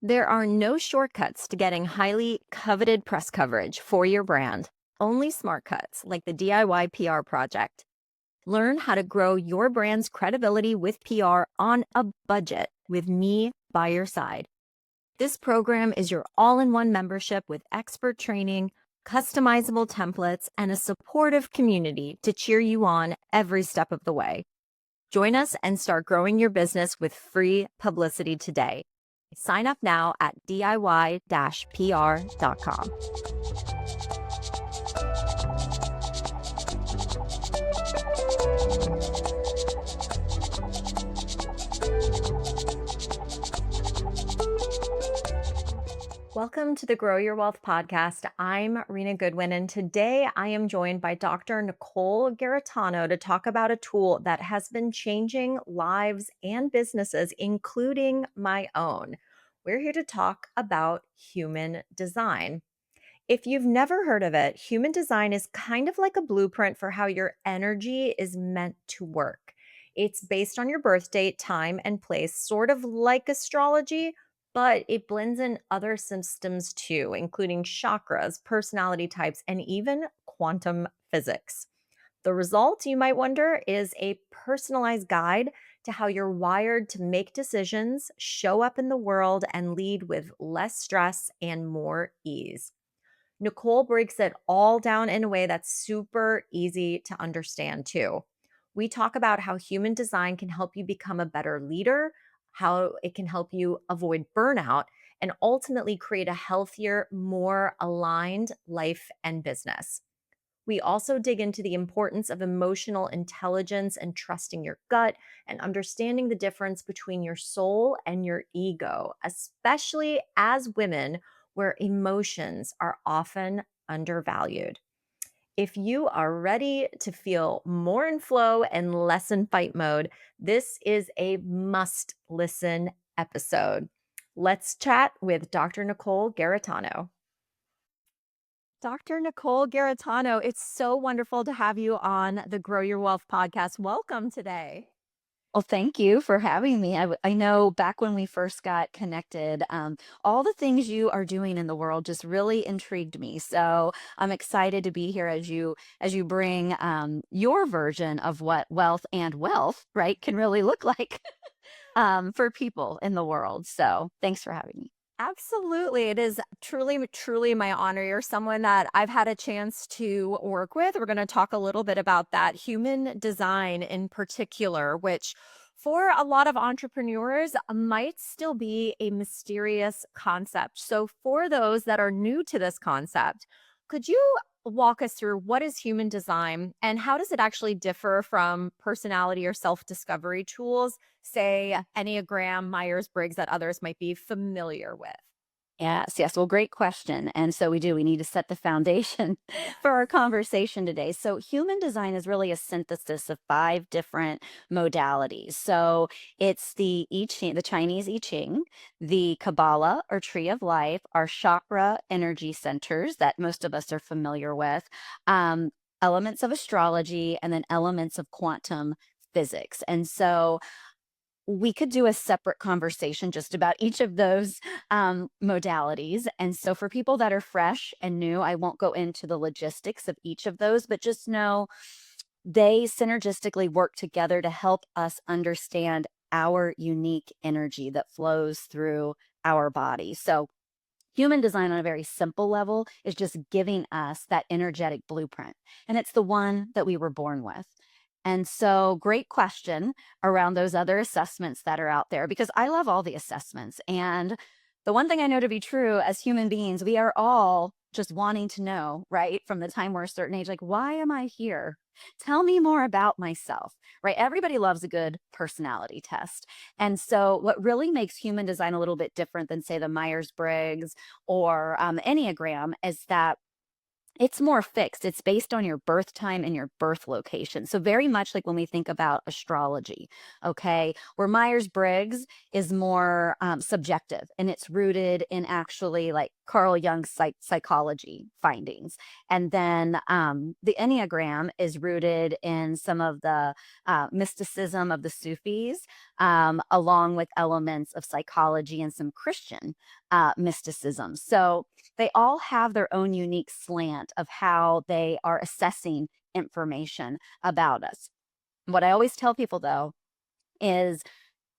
There are no shortcuts to getting highly coveted press coverage for your brand, only smart cuts like the DIY PR project. Learn how to grow your brand's credibility with PR on a budget with me by your side. This program is your all in one membership with expert training, customizable templates, and a supportive community to cheer you on every step of the way. Join us and start growing your business with free publicity today. Sign up now at diy-pr.com. Welcome to the Grow Your Wealth podcast. I'm Rena Goodwin, and today I am joined by Dr. Nicole Garritano to talk about a tool that has been changing lives and businesses, including my own. We're here to talk about human design. If you've never heard of it, human design is kind of like a blueprint for how your energy is meant to work. It's based on your birth date, time, and place, sort of like astrology, but it blends in other systems too, including chakras, personality types, and even quantum physics. The result, you might wonder, is a personalized guide to how you're wired to make decisions, show up in the world, and lead with less stress and more ease. Nicole breaks it all down in a way that's super easy to understand, too. We talk about how human design can help you become a better leader, how it can help you avoid burnout, and ultimately create a healthier, more aligned life and business. We also dig into the importance of emotional intelligence and trusting your gut and understanding the difference between your soul and your ego, especially as women, where emotions are often undervalued. If you are ready to feel more in flow and less in fight mode, this is a must listen episode. Let's chat with Dr. Nicole Garritano. Dr. Nicole Garritano, it's so wonderful to have you on the Grow Your Wealth podcast. Welcome today. Well, thank you for having me. I know back when we first got connected, all the things you are doing in the world just really intrigued me. So I'm excited to be here as you bring your version of what wealth, right, can really look like for people in the world. So thanks for having me. Absolutely. It is truly, truly my honor. You're someone that I've had a chance to work with. We're going to talk a little bit about that human design in particular, which for a lot of entrepreneurs might still be a mysterious concept. So, for those that are new to this concept, could you walk us through what is human design and how does it actually differ from personality or self discovery tools, say Enneagram, Myers Briggs, that others might be familiar with? Yes, yes. Well, great question. And so we need to set the foundation for our conversation today. So, human design is really a synthesis of five different modalities. So, it's the I Ching, the Chinese I Ching, the Kabbalah or Tree of Life, our chakra energy centers that most of us are familiar with, um, elements of astrology, and then elements of quantum physics. And so, we could do a separate conversation just about each of those modalities. And so, for people that are fresh and new, I won't go into the logistics of each of those, but just know they synergistically work together to help us understand our unique energy that flows through our body. So, human design on a very simple level is just giving us that energetic blueprint. And it's the one that we were born with. And so, great question around those other assessments that are out there, because I love all the assessments. And the one thing I know to be true as human beings, we are all just wanting to know, right? From the time we're a certain age, like, why am I here? Tell me more about myself, right? Everybody loves a good personality test. And so, what really makes human design a little bit different than, say, the Myers Briggs or Enneagram is that It's more fixed. It's based on your birth time and your birth location. So very much like when we think about astrology, okay, where Myers-Briggs is more subjective, and it's rooted in actually like Carl Jung's psychology findings. And then the Enneagram is rooted in some of the mysticism of the Sufis, along with elements of psychology and some Christian mysticism. So they all have their own unique slant of how they are assessing information about us. What I always tell people, though, is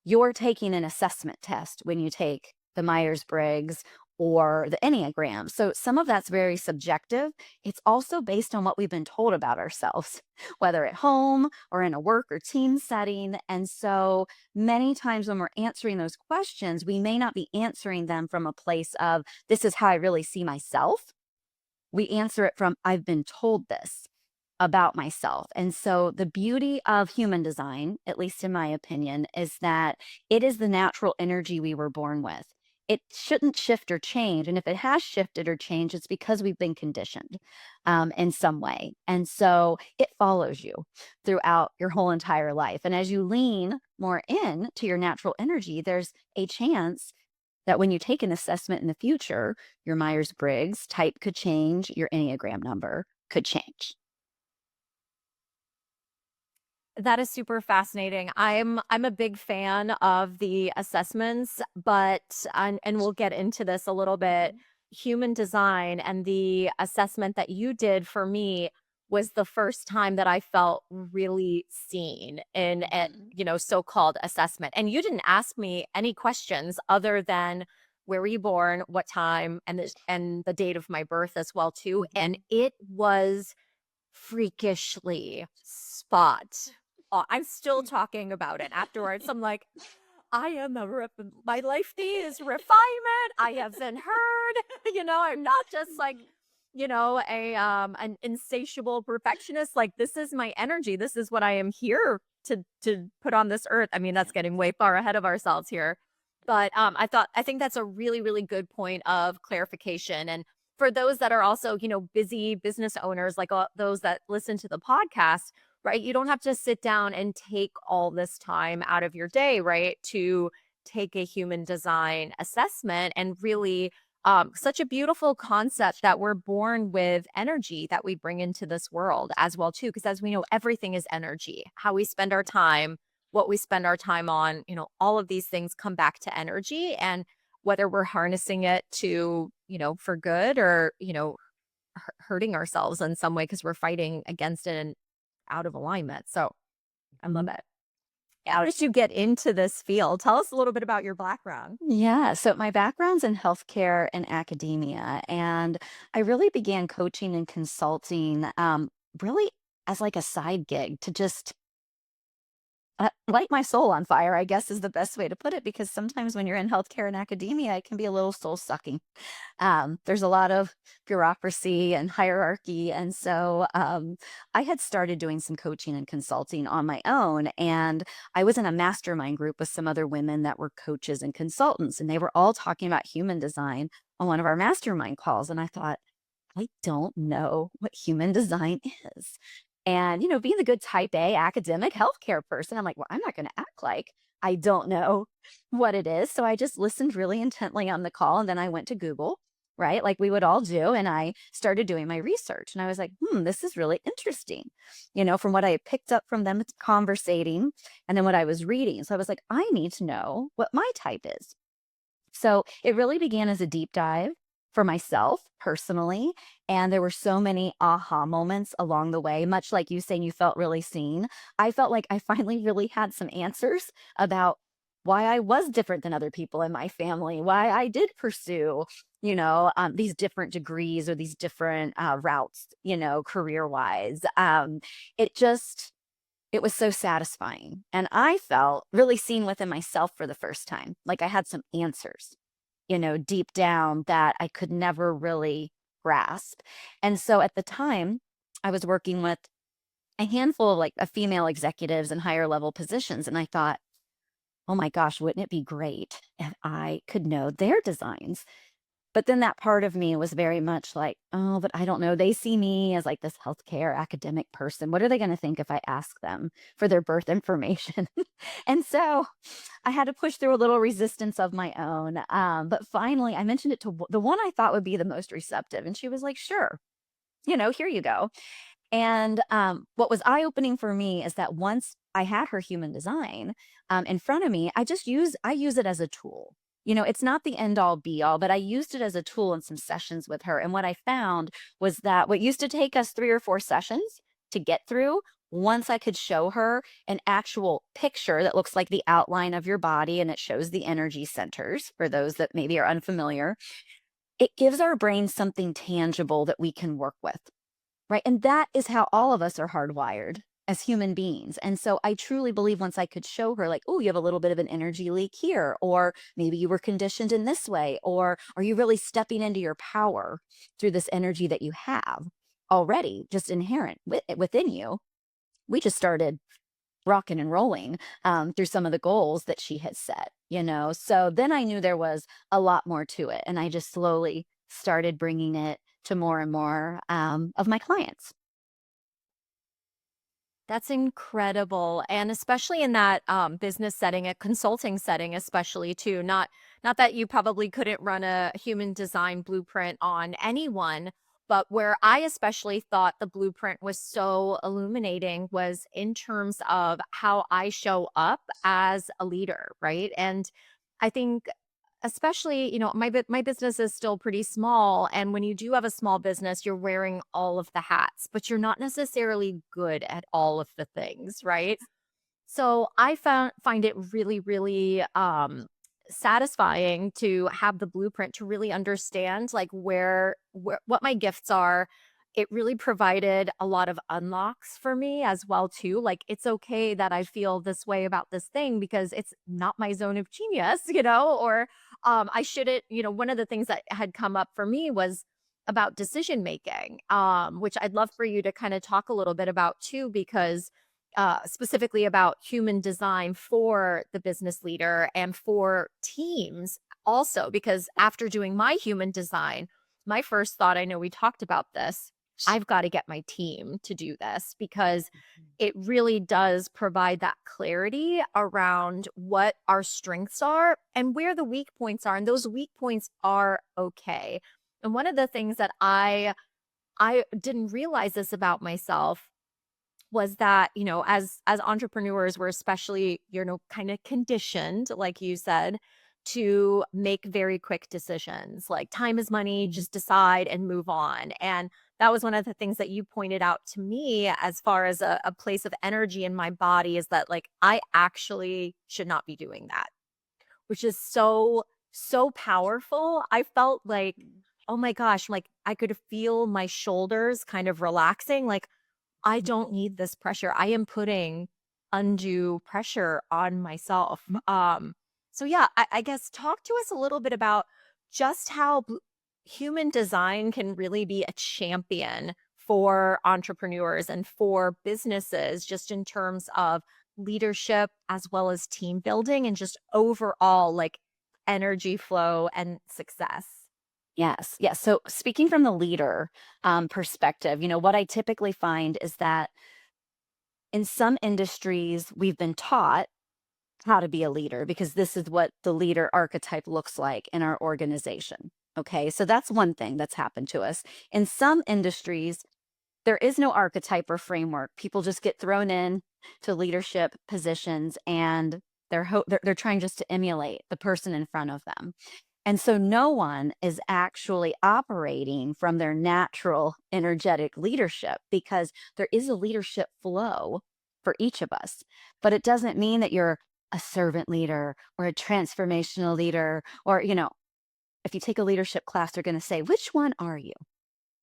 you're taking an assessment test when you take the Myers-Briggs or the Enneagram. So some of that's very subjective. It's also based on what we've been told about ourselves, whether at home or in a work or team setting. And so many times when we're answering those questions, we may not be answering them from a place of, this is how I really see myself. We answer it from, I've been told this about myself. And so the beauty of human design, at least in my opinion, is that it is the natural energy we were born with. It shouldn't shift or change. And if it has shifted or changed, it's because we've been conditioned in some way. And so it follows you throughout your whole entire life. And as you lean more in to your natural energy, there's a chance that when you take an assessment in the future, your Myers Briggs type could change, your Enneagram number could change. That is super fascinating. I'm a big fan of the assessments, but and we'll get into this a little bit. Human design and the assessment that you did for me was the first time that I felt really seen in a, Mhm. so-called assessment. And you didn't ask me any questions other than where were you born, what time, and the date of my birth as well too. And Mhm. it was freakishly spot I'm still talking about it afterwards. I'm like, I am my life needs refinement. I have been heard. I'm not just like, an insatiable perfectionist. Like this is my energy. This is what I am here to put on this earth. I mean, that's getting way far ahead of ourselves here. But I think that's a really, really good point of clarification. And for those that are also, busy business owners, like those that listen to the podcast, right? You don't have to sit down and take all this time out of your day, right? To take a human design assessment and really such a beautiful concept that we're born with energy that we bring into this world as well too, because as we know, everything is energy. How we spend our time, what we spend our time on, all of these things come back to energy. And whether we're harnessing it to, for good or, hurting ourselves in some way because we're fighting against it and out of alignment. So I love it. How did you get into this field? Tell us a little bit about your background. Yeah, so my background's in healthcare and academia, and I really began coaching and consulting really as like a side gig to just light my soul on fire, I guess is the best way to put it, because sometimes when you're in healthcare and academia, it can be a little soul sucking. There's a lot of bureaucracy and hierarchy. And so I had started doing some coaching and consulting on my own. And I was in a mastermind group with some other women that were coaches and consultants. And they were all talking about human design on one of our mastermind calls. And I thought, I don't know what human design is. And, being the good type A academic healthcare person, I'm like, well, I'm not going to act like I don't know what it is. So I just listened really intently on the call. And then I went to Google, right? Like we would all do. And I started doing my research. And I was like, this is really interesting, from what I had picked up from them conversating and then what I was reading. So I was like, I need to know what my type is. So it really began as a deep dive for myself personally. And there were so many aha moments along the way, much like you saying you felt really seen. I felt like I finally really had some answers about why I was different than other people in my family, why I did pursue, these different degrees or these different routes, career wise. It just, it was so satisfying. And I felt really seen within myself for the first time. Like I had some answers, deep down that I could never really grasp. And so at the time, I was working with a handful of like female executives in higher level positions. And I thought, oh my gosh, wouldn't it be great if I could know their designs? But then that part of me was very much like, oh, but I don't know. They see me as like this healthcare academic person. What are they going to think if I ask them for their birth information? And so I had to push through a little resistance of my own. But finally, I mentioned it to the one I thought would be the most receptive. And she was like, sure, here you go. And what was eye opening for me is that once I had her human design in front of me, I use it as a tool. It's not the end all be all, but I used it as a tool in some sessions with her. And what I found was that what used to take us 3 or 4 sessions to get through, once I could show her an actual picture that looks like the outline of your body and it shows the energy centers for those that maybe are unfamiliar, it gives our brain something tangible that we can work with. Right, and that is how all of us are hardwired as human beings, and so I truly believe once I could show her like, "Oh, you have a little bit of an energy leak here," or maybe you were conditioned in this way, or are you really stepping into your power through this energy that you have already just inherent within you. We just started rocking and rolling through some of the goals that she had set. So then I knew there was a lot more to it, and I just slowly started bringing it to more and more of my clients. That's incredible, and especially in that, business setting, a consulting setting especially too, not that you probably couldn't run a human design blueprint on anyone, but where I especially thought the blueprint was so illuminating was in terms of how I show up as a leader, right? And I think especially, my business is still pretty small, and when you do have a small business, you're wearing all of the hats, but you're not necessarily good at all of the things, right? So I find it really, really satisfying to have the blueprint to really understand like where what my gifts are. It really provided a lot of unlocks for me as well too. Like it's okay that I feel this way about this thing because it's not my zone of genius, or I shouldn't, one of the things that had come up for me was about decision making, which I'd love for you to kind of talk a little bit about too, because specifically about human design for the business leader and for teams also, because after doing my human design, my first thought, I know we talked about this, I've got to get my team to do this because it really does provide that clarity around what our strengths are and where the weak points are. And those weak points are okay. And one of the things that I didn't realize this about myself was that, as entrepreneurs, we're especially, kind of conditioned, like you said, to make very quick decisions. Like time is money, just decide and move on. And that was one of the things that you pointed out to me as far as a place of energy in my body is that like I actually should not be doing that, which is so, so powerful. I felt like, oh my gosh, like I could feel my shoulders kind of relaxing. Like I don't need this pressure. I am putting undue pressure on myself. So yeah, I guess talk to us a little bit about just how human design can really be a champion for entrepreneurs and for businesses, just in terms of leadership as well as team building and just overall like energy flow and success. Yes, yes. So speaking from the leader perspective, what I typically find is that in some industries we've been taught how to be a leader because this is what the leader archetype looks like in our organization. Okay, so that's one thing that's happened to us. In some industries, there is no archetype or framework. People just get thrown in to leadership positions and they're trying just to emulate the person in front of them. And so no one is actually operating from their natural energetic leadership because there is a leadership flow for each of us. But it doesn't mean that you're a servant leader or a transformational leader, or, if you take a leadership class, they're going to say, which one are you?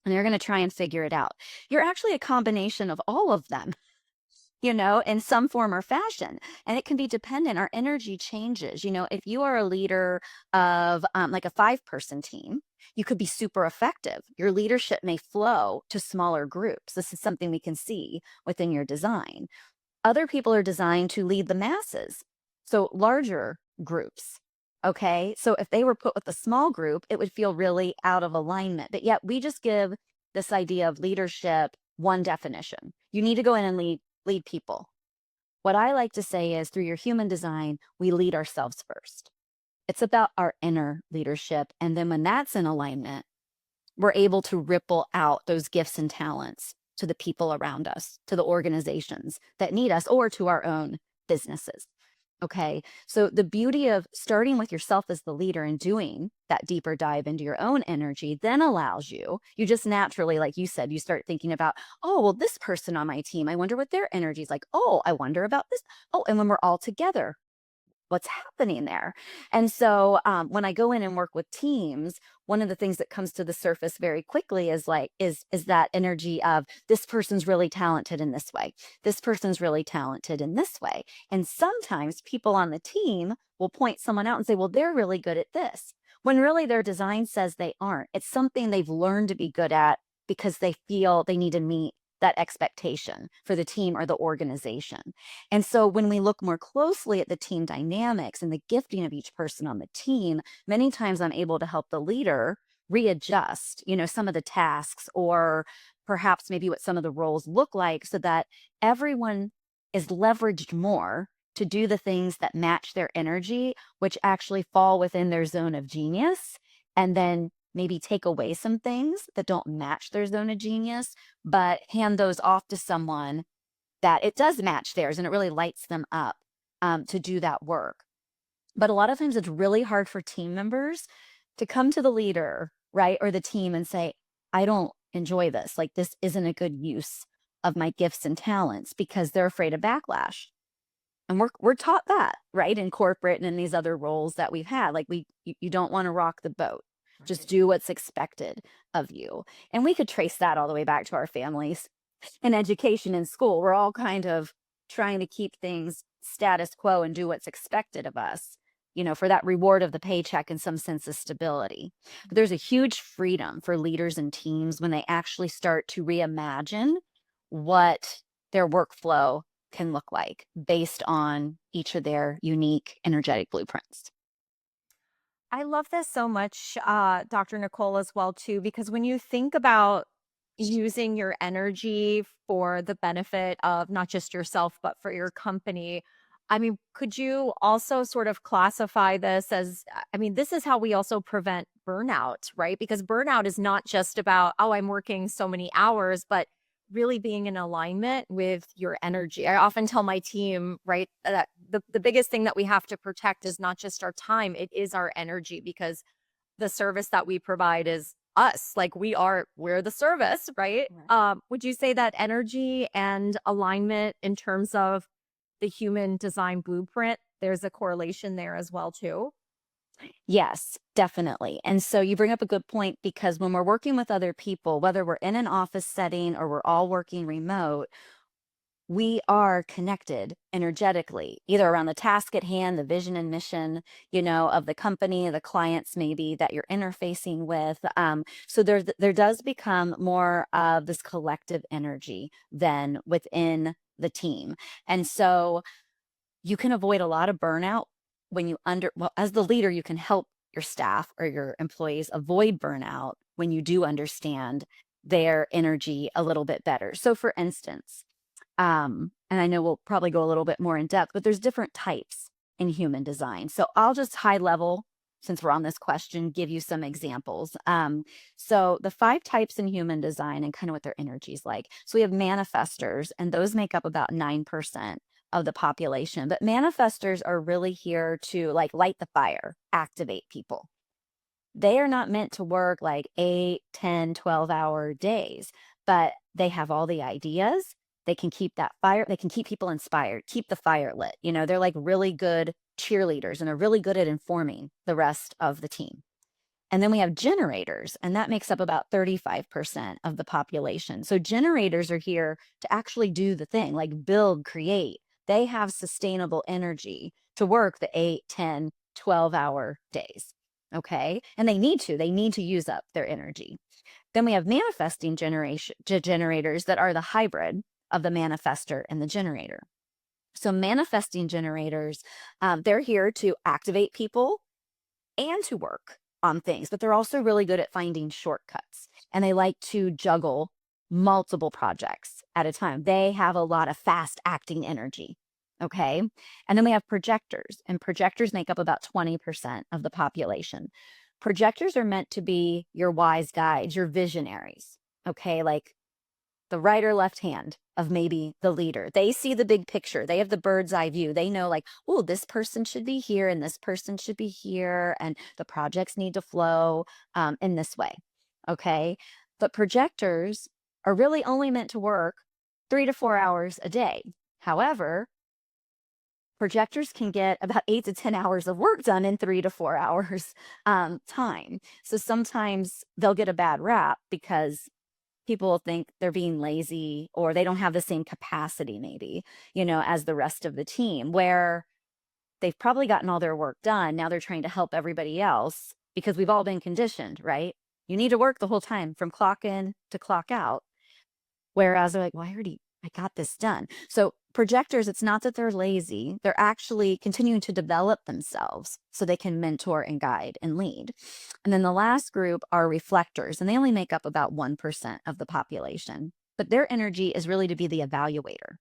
And they're going to try and figure it out. You're actually a combination of all of them, in some form or fashion. And it can be dependent. Our energy changes. If you are a leader of like a 5-person team, you could be super effective. Your leadership may flow to smaller groups. This is something we can see within your design. Other people are designed to lead the masses, so larger groups. Okay. So if they were put with a small group, it would feel really out of alignment. But yet we just give this idea of leadership one definition. You need to go in and lead people. What I like to say is through your human design, we lead ourselves first. It's about our inner leadership. And then when that's in alignment, we're able to ripple out those gifts and talents to the people around us, to the organizations that need us, or to our own businesses. Okay. So the beauty of starting with yourself as the leader and doing that deeper dive into your own energy then allows you just naturally, like you said, you start thinking about, oh, well, this person on my team, I wonder what their energy is like. Oh, I wonder about this. Oh, and when we're all together, what's happening there. And so when I go in and work with teams, one of the things that comes to the surface very quickly is like is that energy of this person's really talented in this way. This person's really talented in this way. And sometimes people on the team will point someone out and say, "Well, they're really good at this." When really their design says they aren't. It's something they've learned to be good at because they feel they need to meet that expectation for the team or the organization. And so when we look more closely at the team dynamics and the gifting of each person on the team, many times I'm able to help the leader readjust, some of the tasks or perhaps maybe what some of the roles look like so that everyone is leveraged more to do the things that match their energy, which actually fall within their zone of genius. And then maybe take away some things that don't match their zone of genius, but hand those off to someone that it does match theirs and it really lights them up to do that work. But a lot of times it's really hard for team members to come to the leader, right, or the team and say, I don't enjoy this. Like, this isn't a good use of my gifts and talents because they're afraid of backlash. And we're taught that, right, in corporate and in these other roles that we've had. Like, you don't want to rock the boat. Just Right. do what's expected of you. And we could trace that all the way back to our families in education in school. We're all kind of trying to keep things status quo and do what's expected of us, for that reward of the paycheck and some sense of stability. But there's a huge freedom for leaders and teams when they actually start to reimagine what their workflow can look like based on each of their unique energetic blueprints. I love this so much, Dr. Nicole, as well, too, because when you think about using your energy for the benefit of not just yourself, but for your company, I mean, could you also sort of classify this as, I mean, this is how we also prevent burnout, right? Because burnout is not just about, oh, I'm working so many hours, but really being in alignment with your energy. I often tell my team, right, that the biggest thing that we have to protect is not just our time, it is our energy because the service that we provide is us. Like we're the service, right? Right. Would you say that energy and alignment in terms of the human design blueprint, there's a correlation there as well too? Yes, definitely. And so you bring up a good point because when we're working with other people, whether we're in an office setting or we're all working remote, we are connected energetically, either around the task at hand, the vision and mission, of the company, the clients maybe that you're interfacing with. So there does become more of this collective energy than within the team. And so you can avoid a lot of burnout when well, as the leader, you can help your staff or your employees avoid burnout when you do understand their energy a little bit better. So for instance, and I know we'll probably go a little bit more in depth, but there's different types in human design. So I'll just high level, since we're on this question, give you some examples. So the 5 types in human design and kind of what their energy is like. So we have manifestors, and those make up about 9% of the population. But manifestors are really here to like light the fire, activate people. They are not meant to work like 8, 10, 12-hour days, but they have all the ideas. They can keep that fire, they can keep people inspired, keep the fire lit. They're like really good cheerleaders and they're really good at informing the rest of the team. And then we have generators, and that makes up about 35% of the population. So generators are here to actually do the thing, like build, create. They have sustainable energy to work the 8, 10, 12-hour days. Okay. And they need to use up their energy. Then we have manifesting generators that are the hybrid of the manifester and the generator. So manifesting generators, they're here to activate people and to work on things, but they're also really good at finding shortcuts, and they like to juggle multiple projects at a time. They have a lot of fast acting energy. Okay. And then we have projectors, and projectors make up about 20% of the population. Projectors are meant to be your wise guides, your visionaries. Okay. Like the right or left hand of maybe the leader. They see the big picture. They have the bird's eye view. They know, like, oh, this person should be here and this person should be here, and the projects need to flow in this way. Okay. But projectors are really only meant to work 3 to 4 hours a day. However, projectors can get about 8 to 10 hours of work done in 3 to 4 hours time. So sometimes they'll get a bad rap because people think they're being lazy or they don't have the same capacity maybe, as the rest of the team, where they've probably gotten all their work done. Now they're trying to help everybody else because we've all been conditioned, right? You need to work the whole time from clock in to clock out. Whereas they're like, well, I got this done. So projectors, it's not that they're lazy. They're actually continuing to develop themselves so they can mentor and guide and lead. And then the last group are reflectors, and they only make up about 1% of the population. But their energy is really to be the evaluator,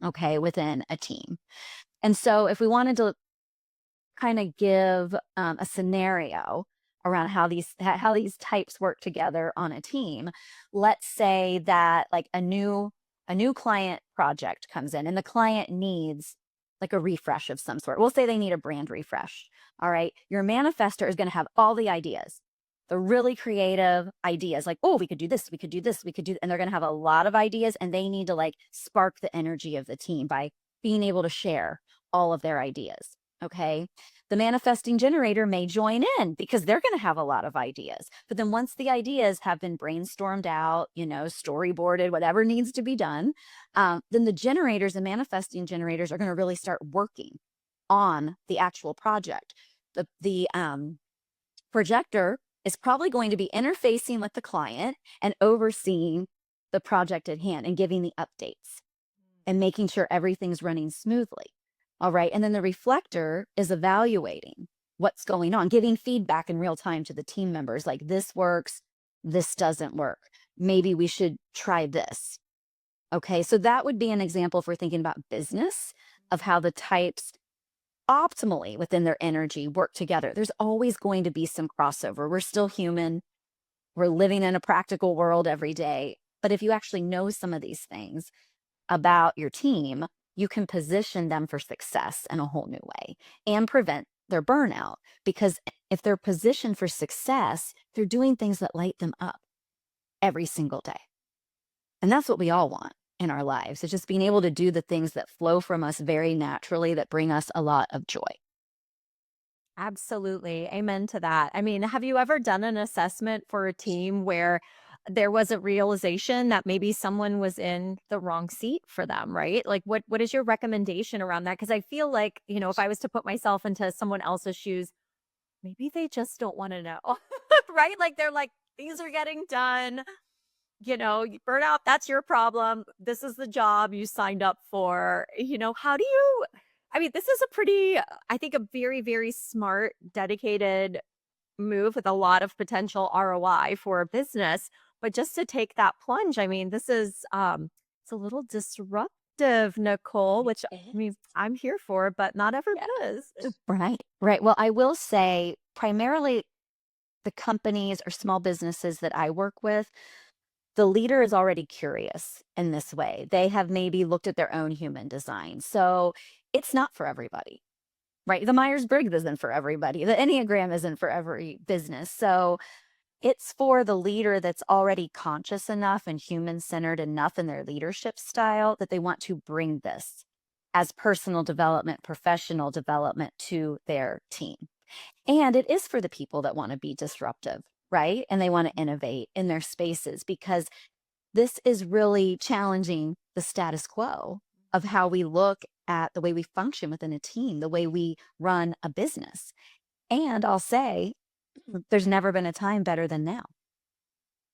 okay, within a team. And so if we wanted to kind of give a scenario around how these types work together on a team. Let's say that like a new client project comes in and the client needs like a refresh of some sort. We'll say they need a brand refresh. All right. Your manifestor is going to have all the ideas, the really creative ideas, like, oh, we could do this, we could do this, we could do, and they're going to have a lot of ideas, and they need to like spark the energy of the team by being able to share all of their ideas. Okay. The manifesting generator may join in because they're going to have a lot of ideas. But then once the ideas have been brainstormed out, storyboarded, whatever needs to be done, then the generators and manifesting generators are going to really start working on the actual project. The projector is probably going to be interfacing with the client and overseeing the project at hand and giving the updates and making sure everything's running smoothly. All right. And then the reflector is evaluating what's going on, giving feedback in real time to the team members, like this works, this doesn't work. Maybe we should try this. Okay. So that would be an example if we're thinking about business of how the types optimally within their energy work together. There's always going to be some crossover. We're still human. We're living in a practical world every day. But if you actually know some of these things about your team, you can position them for success in a whole new way and prevent their burnout. Because if they're positioned for success, they're doing things that light them up every single day. And that's what we all want in our lives. It's just being able to do the things that flow from us very naturally that bring us a lot of joy. Absolutely. Amen to that. I mean, have you ever done an assessment for a team where there was a realization that maybe someone was in the wrong seat for them, right? Like what is your recommendation around that? Because I feel like, if I was to put myself into someone else's shoes, maybe they just don't want to know. Right? Like they're like, things are getting done. Burnout, that's your problem. This is the job you signed up for. How do you, I mean, this is a pretty, I think, a very, very smart, dedicated move with a lot of potential ROI for a business. But just to take that plunge, I mean, this is, it's a little disruptive, Nicole, which I mean, I'm here for, but not everyone is. Right. Right. Well, I will say primarily the companies or small businesses that I work with, the leader is already curious in this way. They have maybe looked at their own human design. So it's not for everybody, right? The Myers-Briggs isn't for everybody. The Enneagram isn't for every business. So it's for the leader that's already conscious enough and human-centered enough in their leadership style that they want to bring this as personal development, professional development to their team. And it is for the people that want to be disruptive, right? And they want to innovate in their spaces because this is really challenging the status quo of how we look at the way we function within a team, the way we run a business. And I'll say, there's never been a time better than now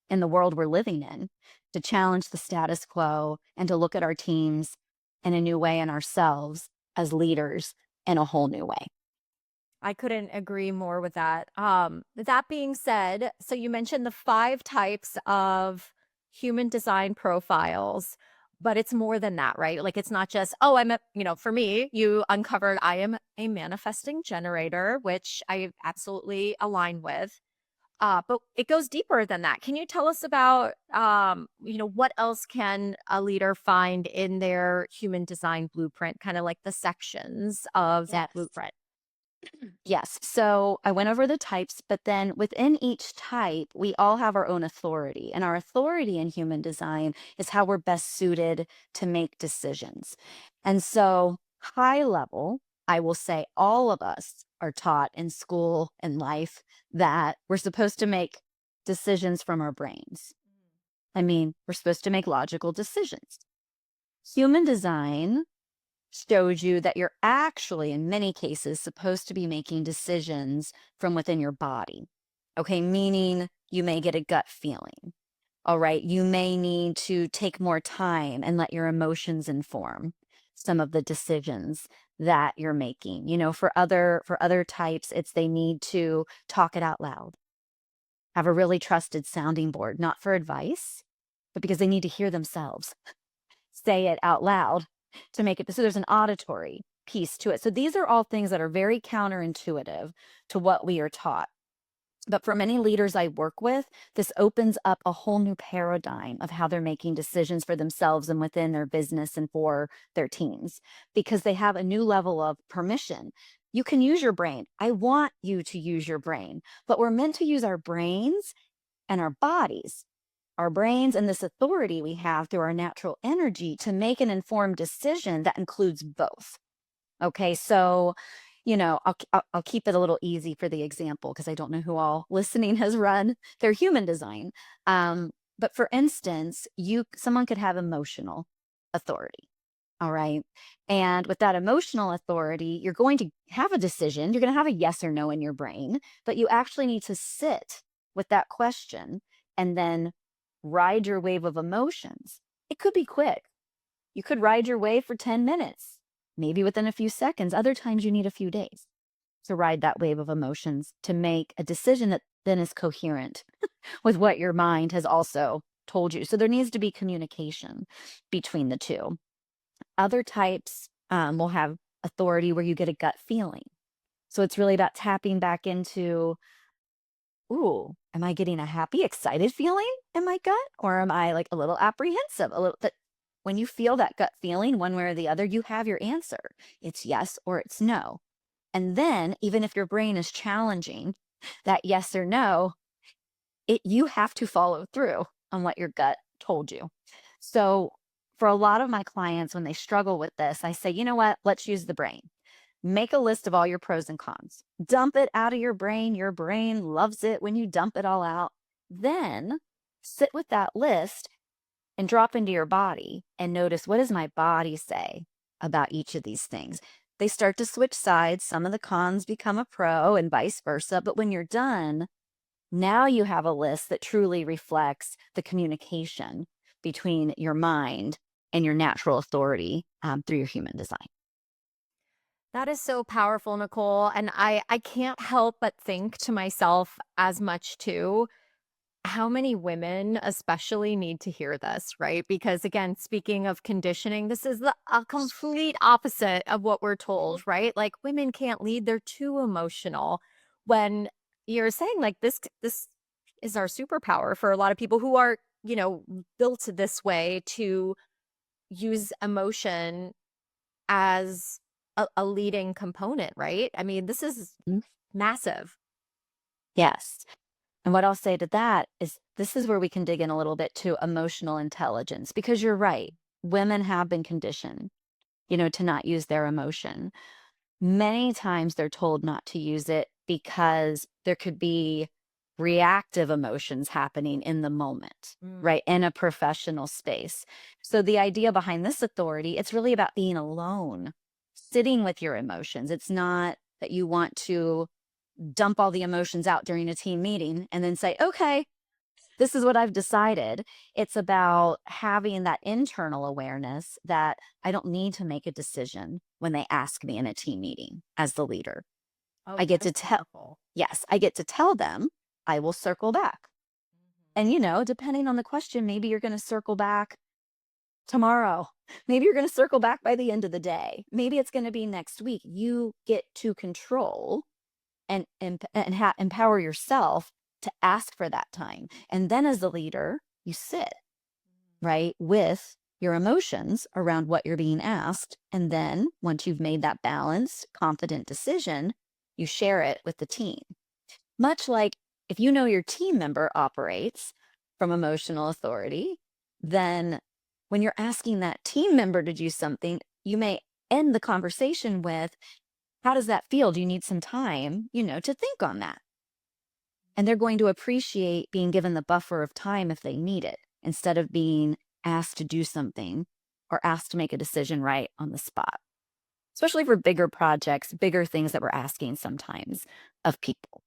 in the world we're living in to challenge the status quo and to look at our teams in a new way and ourselves as leaders in a whole new way. I couldn't agree more with that. That being said, so you mentioned the 5 types of human design profiles, but it's more than that, right? Like, it's not just, "Oh, I'm a," for me, you uncovered I am a manifesting generator, which I absolutely align with. But it goes deeper than that. Can you tell us about, what else can a leader find in their human design blueprint, kind of like the sections of that Yes. blueprint? Yes. So I went over the types, but then within each type, we all have our own authority. And our authority in human design is how we're best suited to make decisions. And so, high level, I will say all of us are taught in school and life that we're supposed to make decisions from our brains. I mean, we're supposed to make logical decisions. Human design shows you that you're actually, in many cases, supposed to be making decisions from within your body. Okay, meaning you may get a gut feeling. All right, you may need to take more time and let your emotions inform some of the decisions that you're making. For other types, it's they need to talk it out loud. Have a really trusted sounding board, not for advice, but because they need to hear themselves say it out loud to make it so there's an auditory piece to it. So these are all things that are very counterintuitive to what we are taught. But for many leaders I work with, this opens up a whole new paradigm of how they're making decisions for themselves and within their business and for their teams because they have a new level of permission. You can use your brain. I want you to use your brain, but we're meant to use our brains and our bodies, our brains, and this authority we have through our natural energy to make an informed decision that includes both. Okay, so I'll keep it a little easy for the example because I don't know who all listening has run their human design. But for instance, you someone could have emotional authority. All right. And with that emotional authority, you're going to have a decision. You're going to have a yes or no in your brain, but you actually need to sit with that question and then ride your wave of emotions. It could be quick. You could ride your wave for 10 minutes, maybe within a few seconds. Other times you need a few days to ride that wave of emotions to make a decision that then is coherent with what your mind has also told you. So there needs to be communication between the two. Other types will have authority where you get a gut feeling. So it's really about tapping back into, ooh, am I getting a happy, excited feeling in my gut? Or am I like a little apprehensive? A little that when you feel that gut feeling one way or the other, you have your answer. It's yes or it's no. And then even if your brain is challenging that yes or no, you have to follow through on what your gut told you. So for a lot of my clients, when they struggle with this, I say, you know what? Let's use the brain. Make a list of all your pros and cons. Dump it out of your brain. Your brain loves it when you dump it all out. Then sit with that list and drop into your body and notice, what does my body say about each of these things? They start to switch sides. Some of the cons become a pro and vice versa. But when you're done, now you have a list that truly reflects the communication between your mind and your natural authority through your human design. That is so powerful, Nicole, and I can't help but think to myself as much too, how many women especially need to hear this, right? Because again, speaking of conditioning, this is the a complete opposite of what we're told, right? Like women can't lead, they're too emotional. When you're saying like this is our superpower for a lot of people who are, built this way to use emotion as a leading component, right? I mean, this is Mm. massive. Yes. And what I'll say to that is this is where we can dig in a little bit to emotional intelligence because you're right. Women have been conditioned, to not use their emotion. Many times they're told not to use it because there could be reactive emotions happening in the moment, Mm. right? In a professional space. So the idea behind this authority, it's really about being alone, sitting with your emotions. It's not that you want to dump all the emotions out during a team meeting and then say, okay, this is what I've decided. It's about having that internal awareness that I don't need to make a decision when they ask me in a team meeting as the leader. Oh, I get that to is tell, powerful. yes, I get to tell them I will circle back. And, depending on the question, maybe you're going to circle back tomorrow. Maybe you're going to circle back by the end of the day. Maybe it's going to be next week. You get to control and empower yourself to ask for that time. And then as the leader, you sit, right, with your emotions around what you're being asked. And then once you've made that balanced, confident decision, you share it with the team. Much like if you know your team member operates from emotional authority, then when you're asking that team member to do something, you may end the conversation with, how does that feel? Do you need some time, to think on that? And they're going to appreciate being given the buffer of time if they need it, instead of being asked to do something or asked to make a decision right on the spot, especially for bigger projects, bigger things that we're asking sometimes of people.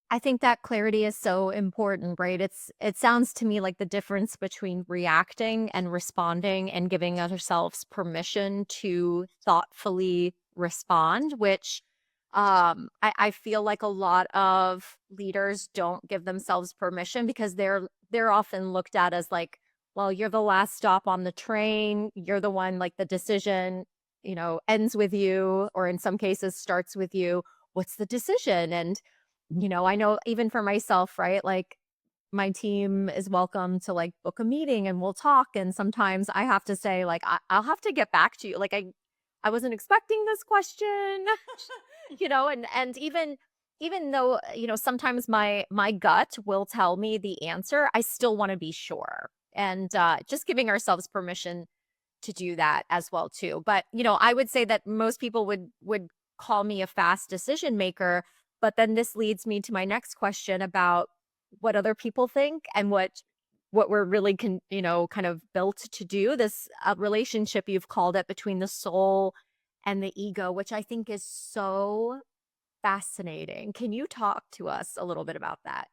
I think that clarity is so important, right? It sounds to me like the difference between reacting and responding and giving ourselves permission to thoughtfully respond, which I feel like a lot of leaders don't give themselves permission because they're often looked at as like, well, you're the last stop on the train, you're the one like the decision, ends with you, or in some cases starts with you. What's the decision? And I know even for myself, right? Like my team is welcome to like book a meeting and we'll talk. And sometimes I have to say, like, I'll have to get back to you. Like I wasn't expecting this question, and even though, sometimes my gut will tell me the answer, I still want to be sure. And just giving ourselves permission to do that as well too. But, I would say that most people would call me a fast decision maker, but then this leads me to my next question about what other people think and what we're really kind of built to do. This relationship, you've called it, between the soul and the ego, which I think is so fascinating. Can you talk to us a little bit about that?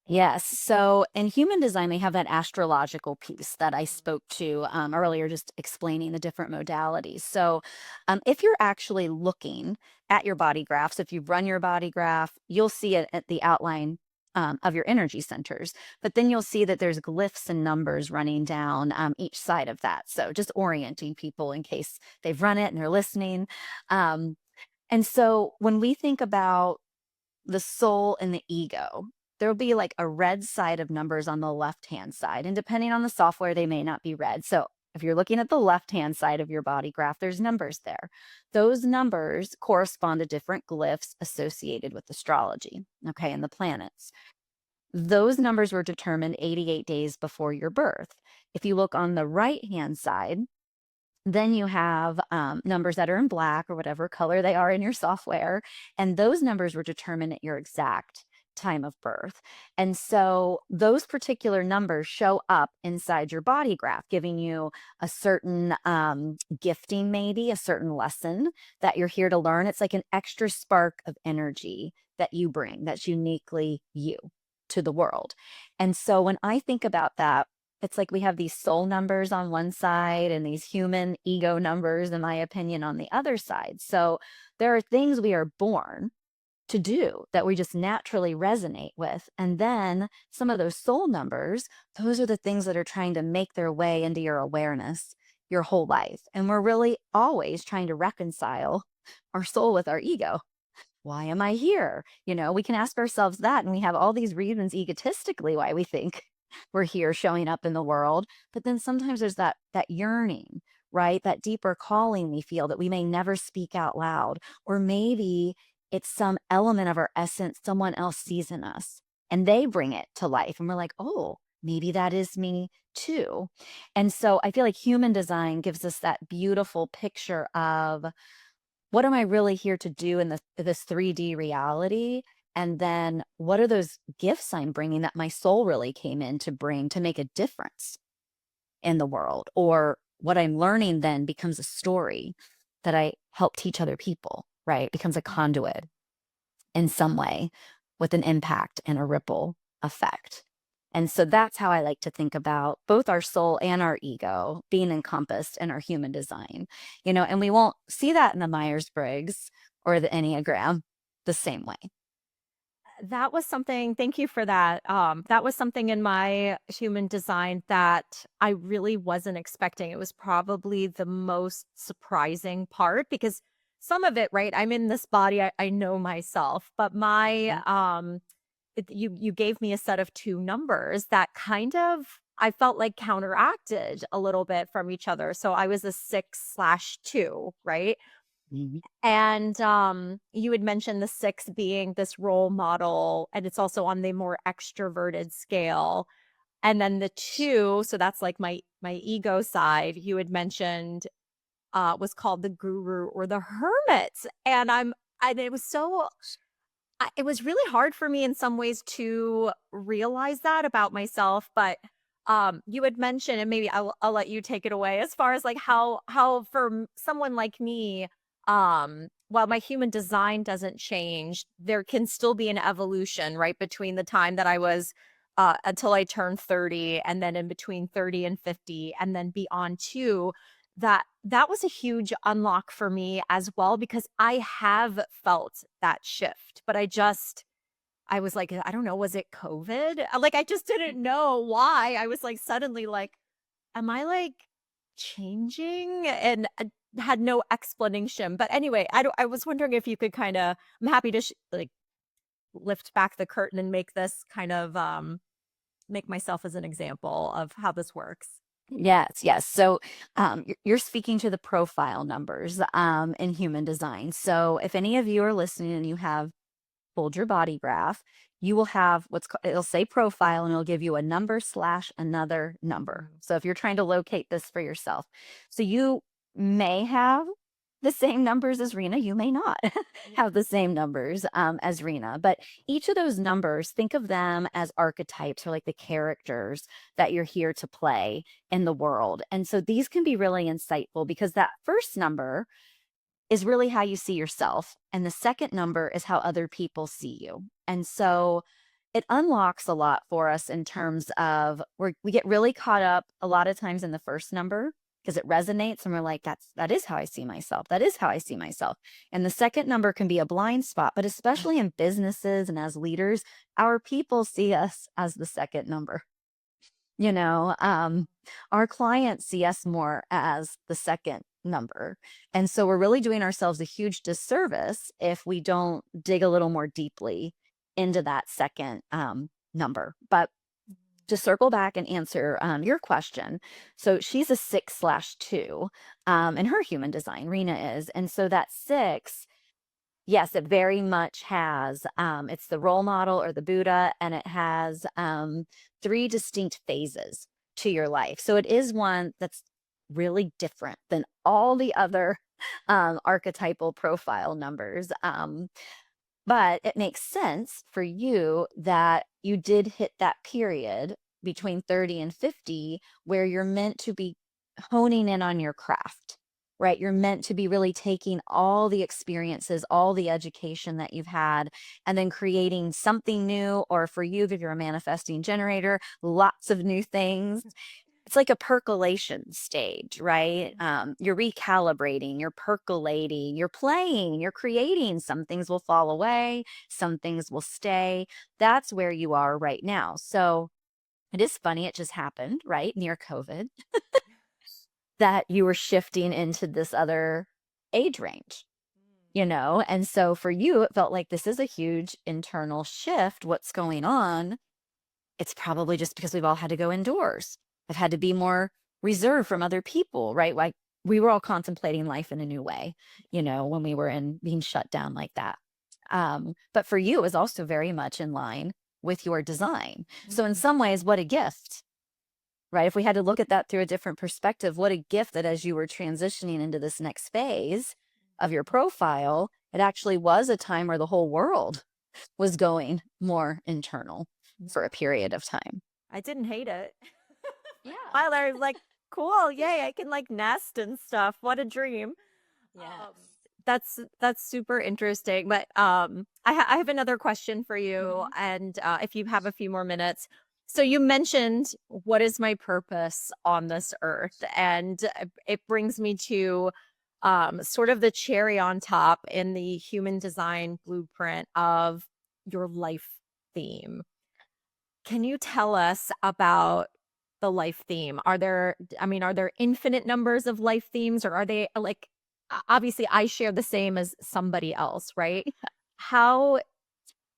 Yes. So in human design, they have that astrological piece that I spoke to earlier, just explaining the different modalities. So if you're actually looking at your body graphs, if you run your body graph, you'll see it at the outline of your energy centers. But then you'll see that there's glyphs and numbers running down each side of that. So just orienting people in case they've run it and they're listening. Um, and so when we think about the soul and the ego, there'll be like a red side of numbers on the left hand side. And depending on the software, they may not be red. So if you're looking at the left hand side of your body graph, there's numbers there. Those numbers correspond to different glyphs associated with astrology, okay, and the planets. Those numbers were determined 88 days before your birth. If you look on the right hand side, then you have numbers that are in black or whatever color they are in your software. And those numbers were determined at your exact time of birth. And so those particular numbers show up inside your body graph, giving you a certain gifting, maybe a certain lesson that you're here to learn. It's like an extra spark of energy that you bring that's uniquely you to the world. And so when I think about that, it's like we have these soul numbers on one side and these human ego numbers, in my opinion, on the other side. So there are things we are born to do that we just naturally resonate with. And then some of those soul numbers, those are the things that are trying to make their way into your awareness your whole life. And we're really always trying to reconcile our soul with our ego. Why am I here? We can ask ourselves that, and we have all these reasons egotistically why we think we're here showing up in the world. But then sometimes there's that yearning, right? That deeper calling we feel that we may never speak out loud. Or maybe it's some element of our essence someone else sees in us and they bring it to life. And we're like, oh, maybe that is me too. And so I feel like human design gives us that beautiful picture of, what am I really here to do in this 3D reality? And then what are those gifts I'm bringing that my soul really came in to bring to make a difference in the world? Or what I'm learning then becomes a story that I help teach other people, right? Becomes a conduit in some way with an impact and a ripple effect. And so that's how I like to think about both our soul and our ego being encompassed in our human design, and we won't see that in the Myers Briggs. or the Enneagram the same way. That was something, thank you for that. That was something in my human design that I really wasn't expecting. It was probably the most surprising part because some of it, right? I'm in this body, I know myself, but Mhm. you gave me a set of two numbers that kind of I felt like counteracted a little bit from each other. So I was a 6/2, right? Mhm. And, you had mentioned the 6 being this role model, and it's also on the more extroverted scale. And then the 2, so that's like my ego side, you had mentioned, was called the guru or the hermit. And it was so it was really hard for me in some ways to realize that about myself, but you had mentioned, and maybe I'll let you take it away as far as like how for someone like me, while my human design doesn't change, there can still be an evolution right between the time that I was until I turned 30, and then in between 30 and 50, and then beyond too. That was a huge unlock for me as well because I have felt that shift, but I was like, I don't know, was it COVID? Like, I just didn't know why. I was like, suddenly like, am I like changing? And had no explanation. But anyway, I was wondering if you could kind of, I'm happy to like lift back the curtain and make this kind of, make myself as an example of how this works. Yes, yes. So you're speaking to the profile numbers in human design. So if any of you are listening and you have pulled your body graph, you will have it'll say profile and it'll give you a number slash another number. Mm. So if you're trying to locate this for yourself, so you may have the same numbers as Rena, you may not have the same numbers as Rena, but each of those numbers, think of them as archetypes or like the characters that you're here to play in the world. And so these can be really insightful because that first number is really how you see yourself. And the second number is how other people see you. And so it unlocks a lot for us in terms of we get really caught up a lot of times in the first number because it resonates and we're like, that is how I see myself. That is how I see myself. And the second number can be a blind spot, but especially in businesses and as leaders, our people see us as the second number. You know, our clients see us more as the second number. And so we're really doing ourselves a huge disservice if we don't dig a little more deeply into that second number. But to circle back and answer your question, so she's a 6/2 in her human design, Rena is. And so that 6, yes, it very much has, it's the role model or the Buddha, and it has 3 distinct phases to your life. So it is one that's really different than all the other archetypal profile numbers. But it makes sense for you that you did hit that period between 30 and 50 where you're meant to be honing in on your craft, right? You're meant to be really taking all the experiences, all the education that you've had, and then creating something new. Or for you, if you're a manifesting generator, lots of new things. It's like a percolation stage, right? You're recalibrating, you're percolating, you're playing, you're creating. Some things will fall away, some things will stay. That's where you are right now. So it is funny, it just happened, right? Near COVID, that you were shifting into this other age range, you know? And so for you, it felt like this is a huge internal shift. What's going on? It's probably just because we've all had to go indoors. I've had to be more reserved from other people, right? Like we were all contemplating life in a new way, you know, when we were in being shut down like that. But for you, it was also very much in line with your design. So in Mhm. some ways, what a gift, right? If we had to look at that through a different perspective, what a gift that as you were transitioning into this next phase of your profile, it actually was a time where the whole world was going more internal for a Yeah. period of time. I didn't hate it. For Yeah. a while I was like, cool, yay, I can like nest and stuff. What a dream. Um, Yes. that's super interesting. But I have another question for you, Mhm. and if you have a few more minutes. So you mentioned what is my purpose on this earth, and it brings me to sort of the cherry on top in the human design blueprint of your life theme. Can you tell us about the life theme? Are there infinite numbers of life themes, or are they like, obviously I share the same as somebody else, right? How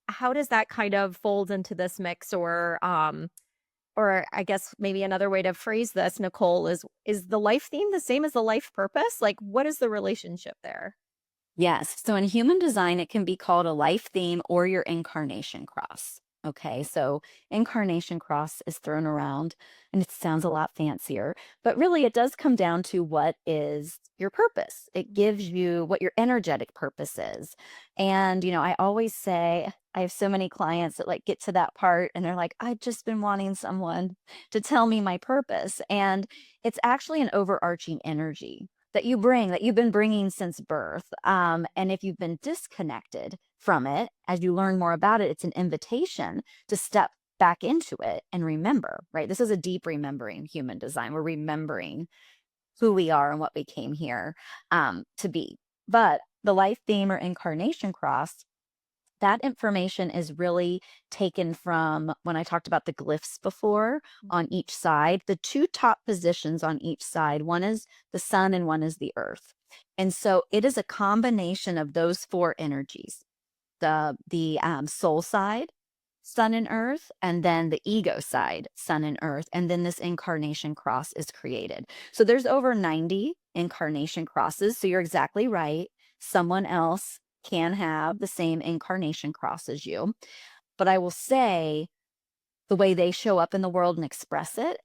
how does that kind of fold into this mix, or I guess maybe another way to phrase this, Nicole, is the life theme the same as the life purpose? Like, what is the relationship there? Yes. So in human design, it can be called a life theme or your incarnation cross. Okay. So incarnation cross is thrown around and it sounds a lot fancier, but really it does come down to what is your purpose. It gives you what your energetic purpose is. And, I always say, I have so many clients that like get to that part and they're like, I've just been wanting someone to tell me my purpose. And it's actually an overarching energy that you bring, that you've been bringing since birth. And if you've been disconnected from it, as you learn more about it, it's an invitation to step back into it and remember, right? This is a deep remembering human design. We're remembering who we are and what we came here to be. But the life theme or incarnation cross, that information is really taken from when I talked about the glyphs before on each side, the two top positions on each side, one is the sun and one is the earth. And so it is a combination of those four energies, the soul side, sun and earth, and then the ego side, sun and earth, and then this incarnation cross is created. So there's over 90 incarnation crosses. So you're exactly right. Someone else can have the same incarnation cross as you. But I will say the way they show up in the world and express it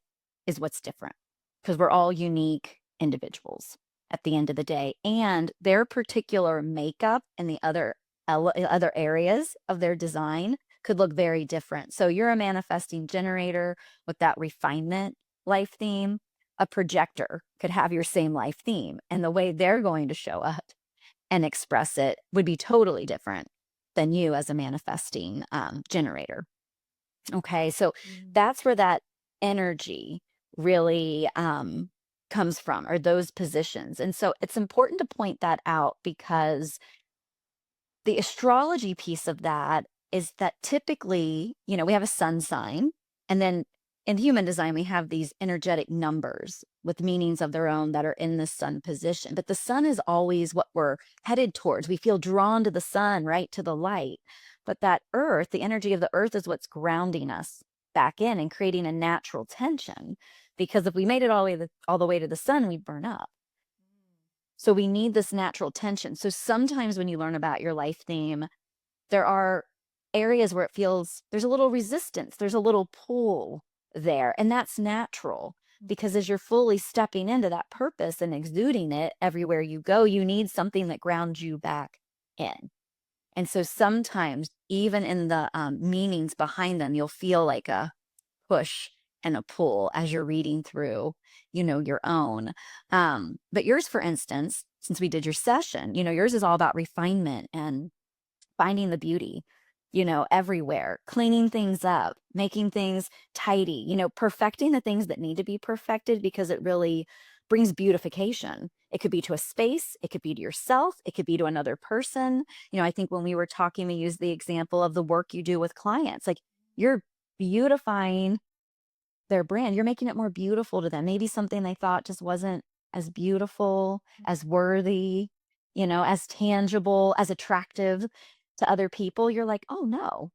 is what's different because we're all unique individuals at the end of the day. And their particular makeup and the other areas of their design could look very different. So you're a manifesting generator with that refinement life theme. A projector could have your same life theme, and the way they're going to show up and express it would be totally different than you as a manifesting generator. Okay, so Mm. that's where that energy really comes from, or those positions. And so it's important to point that out because the astrology piece of that is that typically, we have a sun sign, and then in human design, we have these energetic numbers with meanings of their own that are in the sun position. But the sun is always what we're headed towards. We feel drawn to the sun, right? To the light. But that earth, the energy of the earth is what's grounding us back in and creating a natural tension. Because if we made it all the way to the sun, we'd burn up. So we need this natural tension. So sometimes when you learn about your life theme, there are areas where it feels there's a little resistance, there's a little pull there. And that's natural because as you're fully stepping into that purpose and exuding it everywhere you go, you need something that grounds you back in. And so sometimes, even in the meanings behind them, you'll feel like a push and a pull as you're reading through, your own. But yours, for instance, since we did your session, yours is all about refinement and finding the beauty, everywhere, cleaning things up, making things tidy, perfecting the things that need to be perfected because it really brings beautification. It could be to a space, it could be to yourself, it could be to another person. I think when we were talking, we used the example of the work you do with clients. Like you're beautifying their brand, you're making it more beautiful to them. Maybe something they thought just wasn't as beautiful, as worthy, as tangible, as attractive to other people. You're like, "Oh, no.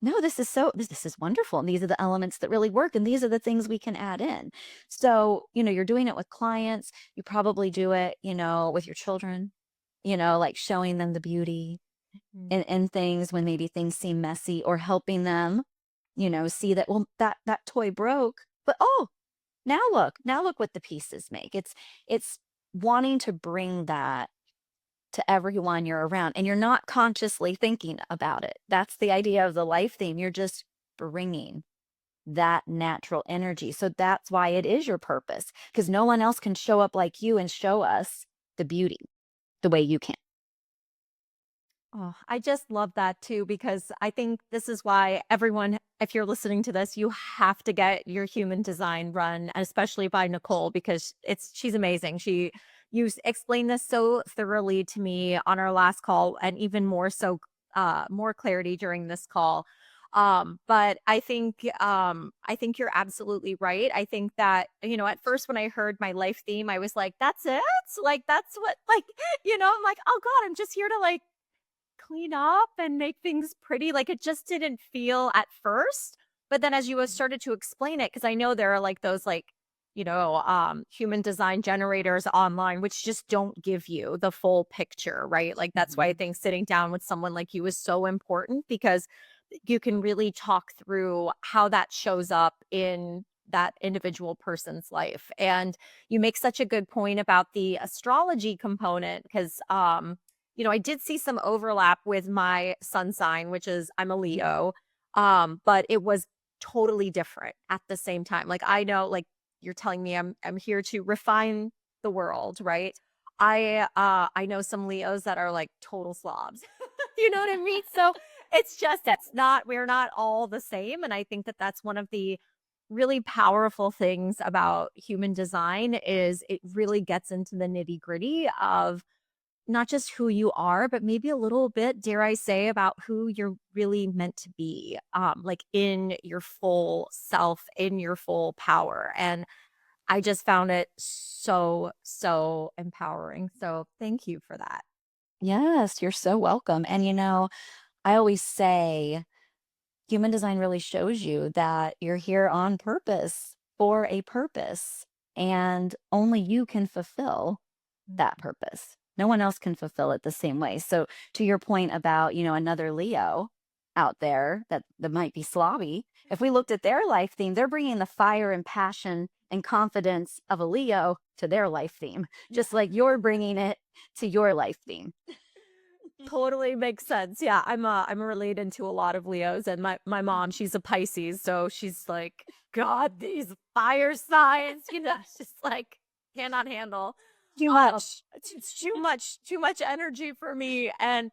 No, this is wonderful, and these are the elements that really work, and these are the things we can add in." So, you're doing it with clients. You probably do it, with your children, like showing them the beauty Mhm. in things when maybe things seem messy, or helping them, see that, well, that toy broke, but oh, now look what the pieces make. It's wanting to bring that to everyone you're around, and you're not consciously thinking about it. That's the idea of the life theme. You're just bringing that natural energy. So that's why it is your purpose, because no one else can show up like you and show us the beauty the way you can. Oh, I just love that too, because I think this is why everyone, if you're listening to this, you have to get your human design run, especially by Nicole, because she's amazing. She explained this so thoroughly to me on our last call, and even more so, more clarity during this call. But I think you're absolutely right. I think that, at first when I heard my life theme, I was like, that's it? Like, that's what, like, I'm like, oh God, I'm just here to like clean up and make things pretty. Like, it just didn't feel at first. But then as you started to explain it, because I know there are like those like, human design generators online, which just don't give you the full picture, right? Like that's why I Mhm. think sitting down with someone like you is so important, because you can really talk through how that shows up in that individual person's life. And you make such a good point about the astrology component, because I did see some overlap with my sun sign, which is I'm a Leo. But it was totally different at the same time. Like I know, like you're telling me I'm here to refine the world, right? I know some Leos that are like total slobs. You know what I mean? So it's just that's not we're not all the same, and I think that that's one of the really powerful things about human design is it really gets into the nitty-gritty of not just who you are, but maybe a little bit, dare I say, about who you're really meant to be, like in your full self, in your full power. And I just found it so, so empowering. So thank you for that. Yes, you're so welcome. And I always say human design really shows you that you're here on purpose for a purpose, and only you can fulfill that purpose. No one else can fulfill it the same way. So, to your point about, another Leo out there that might be slobby, if we looked at their life theme, they're bringing the fire and passion and confidence of a Leo to their life theme, just like you're bringing it to your life theme. Totally makes sense. Yeah, I'm related to a lot of Leos, and my mom, she's a Pisces, so she's like, God, these fire signs, it's just like cannot handle. Too much. It's too much energy for me, and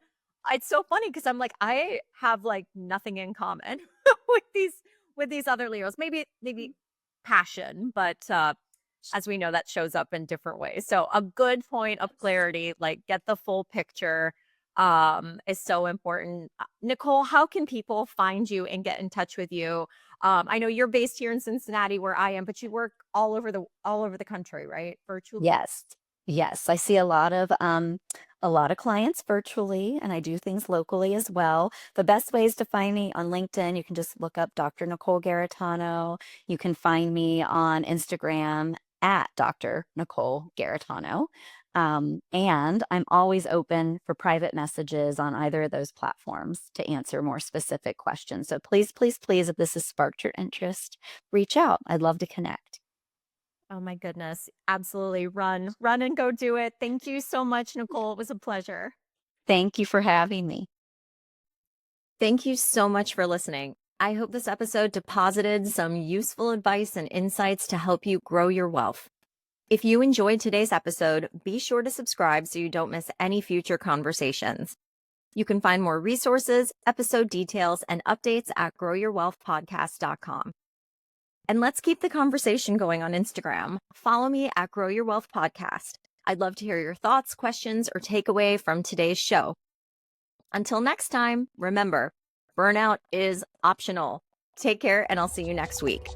it's so funny because I'm like, I have like nothing in common with these other Leos. Maybe passion, but as we know, that shows up in different ways. So a good point of clarity, like get the full picture, is so important. Nicole, how can people find you and get in touch with you? I know you're based here in Cincinnati where I am, but you work all over the country, right? Virtually. Yes. Yes, I see a lot of clients virtually, and I do things locally as well. The best ways to find me on LinkedIn, you can just look up Dr. Nicole Garritano. You can find me on Instagram at Dr. Nicole Garritano. And I'm always open for private messages on either of those platforms to answer more specific questions. So please, please, please, if this has sparked your interest, reach out. I'd love to connect. Oh my goodness. Absolutely. Run and go do it. Thank you so much, Nicole. It was a pleasure. Thank you for having me. Thank you so much for listening. I hope this episode deposited some useful advice and insights to help you grow your wealth. If you enjoyed today's episode, be sure to subscribe so you don't miss any future conversations. You can find more resources, episode details, and updates at growyourwealthpodcast.com. And let's keep the conversation going on Instagram. Follow me at Grow Your Wealth Podcast. I'd love to hear your thoughts, questions, or takeaway from today's show. Until next time, remember, burnout is optional. Take care, and I'll see you next week.